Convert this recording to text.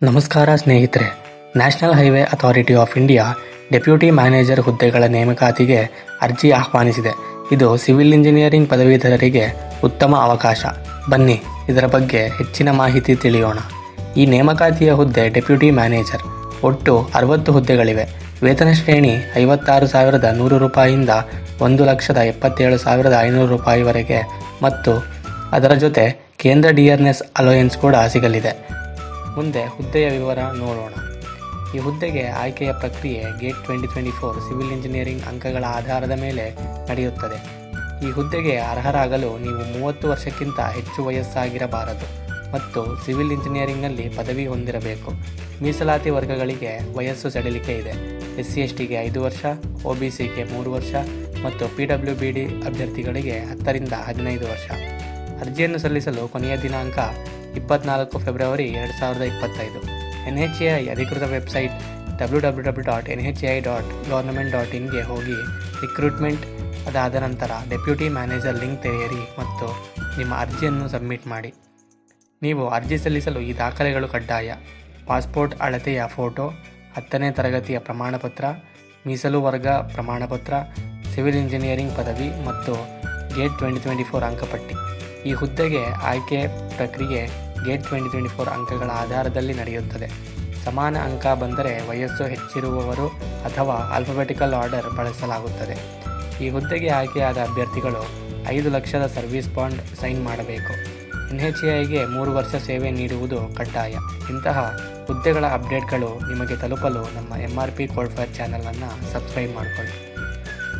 ನಮಸ್ಕಾರ ಸ್ನೇಹಿತರೆ. National highway authority of India deputy manager ಹುದ್ದೆಗಳ ನೇಮಕಾತಿಗೆ ಅರ್ಜಿ ಆಹ್ವಾನಿಸಿದೆ. ಇದು ಸಿವಿಲ್ ಇಂಜಿನಿಯರಿಂಗ್ ಪದವೀಧರರಿಗೆ ಉತ್ತಮ ಅವಕಾಶ. ಬನ್ನಿ ಇದರ ಬಗ್ಗೆ ಹೆಚ್ಚಿನ ಮಾಹಿತಿ ತಿಳಿಯೋಣ. ಈ ನೇಮಕಾತಿಯ ಹುದ್ದೆ ಡೆಪ್ಯೂಟಿ ಮ್ಯಾನೇಜರ್. ಒಟ್ಟು 60 ಹುದ್ದೆಗಳಿವೆ. ವೇತನ ಶ್ರೇಣಿ 56,100 ರೂಪಾಯಿಯಿಂದ 1,77,500 ರೂಪಾಯಿವರೆಗೆ ಮತ್ತು ಅದರ ಜೊತೆ ಕೇಂದ್ರ ಡಿಯರ್ನೆಸ್ ಅಲೋಯನ್ಸ್ ಕೂಡ ಸಿಗಲಿದೆ. ಮುಂದೆ ಹುದ್ದೆಯ ವಿವರ ನೋಡೋಣ. ಈ ಹುದ್ದೆಗೆ ಆಯ್ಕೆಯ ಪ್ರಕ್ರಿಯೆ ಗೇಟ್ 2024 ಸಿವಿಲ್ ಇಂಜಿನಿಯರಿಂಗ್ ಅಂಕಗಳ ಆಧಾರದ ಮೇಲೆ ನಡೆಯುತ್ತದೆ. ಈ ಹುದ್ದೆಗೆ ಅರ್ಹರಾಗಲು ನೀವು 30 ವರ್ಷಕ್ಕಿಂತ ಹೆಚ್ಚು ವಯಸ್ಸಾಗಿರಬಾರದು ಮತ್ತು ಸಿವಿಲ್ ಇಂಜಿನಿಯರಿಂಗ್ನಲ್ಲಿ ಪದವಿ ಹೊಂದಿರಬೇಕು. ಮೀಸಲಾತಿ ವರ್ಗಗಳಿಗೆ ವಯಸ್ಸು ಸಡಿಲಿಕೆ ಇದೆ. SC/STಗೆ 5 ವರ್ಷ, OBCಗೆ 3 ವರ್ಷ ಮತ್ತು PWBD ಅಭ್ಯರ್ಥಿಗಳಿಗೆ 10 ರಿಂದ 15 ವರ್ಷ. ಅರ್ಜಿಯನ್ನು ಸಲ್ಲಿಸಲು ಕೊನೆಯ ದಿನಾಂಕ 24 ಫೆಬ್ರವರಿ 2025. NHAI ಅಧಿಕೃತ ವೆಬ್ಸೈಟ್ www.nhai.government.in ಹೋಗಿ ರಿಕ್ರೂಟ್ಮೆಂಟ್ ಅದಾದ ನಂತರ ಡೆಪ್ಯೂಟಿ ಮ್ಯಾನೇಜರ್ ಲಿಂಕ್ ತೆರೆಯಿರಿ ಮತ್ತು ನಿಮ್ಮ ಅರ್ಜಿಯನ್ನು ಸಬ್ಮಿಟ್ ಮಾಡಿ. ನೀವು ಅರ್ಜಿ ಸಲ್ಲಿಸಲು ಈ ದಾಖಲೆಗಳು ಕಡ್ಡಾಯ: ಪಾಸ್ಪೋರ್ಟ್ ಅಳತೆಯ ಫೋಟೋ, 10ನೇ ತರಗತಿಯ ಪ್ರಮಾಣಪತ್ರ, ಮೀಸಲು ವರ್ಗ ಪ್ರಮಾಣಪತ್ರ, ಸಿವಿಲ್ ಇಂಜಿನಿಯರಿಂಗ್ ಪದವಿ ಮತ್ತು ಗೇಟ್ 2024 ಅಂಕಪಟ್ಟಿ. ಈ ಹುದ್ದೆಗೆ ಆಯ್ಕೆ ಪ್ರಕ್ರಿಯೆ ಗೇಟ್ 2024 ಅಂಕಗಳ ಆಧಾರದಲ್ಲಿ ನಡೆಯುತ್ತದೆ. ಸಮಾನ ಅಂಕ ಬಂದರೆ ವಯಸ್ಸು ಹೆಚ್ಚಿರುವವರು ಅಥವಾ ಆಲ್ಫಾಬೆಟಿಕಲ್ ಆರ್ಡರ್ ಬಳಸಲಾಗುತ್ತದೆ. ಈ ಹುದ್ದೆಗೆ ಆಯ್ಕೆಯಾದ ಅಭ್ಯರ್ಥಿಗಳು 5 ಲಕ್ಷದ ಸರ್ವಿಸ್ ಬಾಂಡ್ ಸೈನ್ ಮಾಡಬೇಕು. NHAIಗೆ 3 ವರ್ಷ ಸೇವೆ ನೀಡುವುದು ಕಡ್ಡಾಯ. ಇಂತಹ ಹುದ್ದೆಗಳ ಅಪ್ಡೇಟ್ಗಳು ನಿಮಗೆ ತಲುಪಲು ನಮ್ಮ MRP ಕೋಡ್ ಫೈರ್ ಚಾನಲನ್ನು ಸಬ್ಸ್ಕ್ರೈಬ್ ಮಾಡಿಕೊಳ್ಳಿ.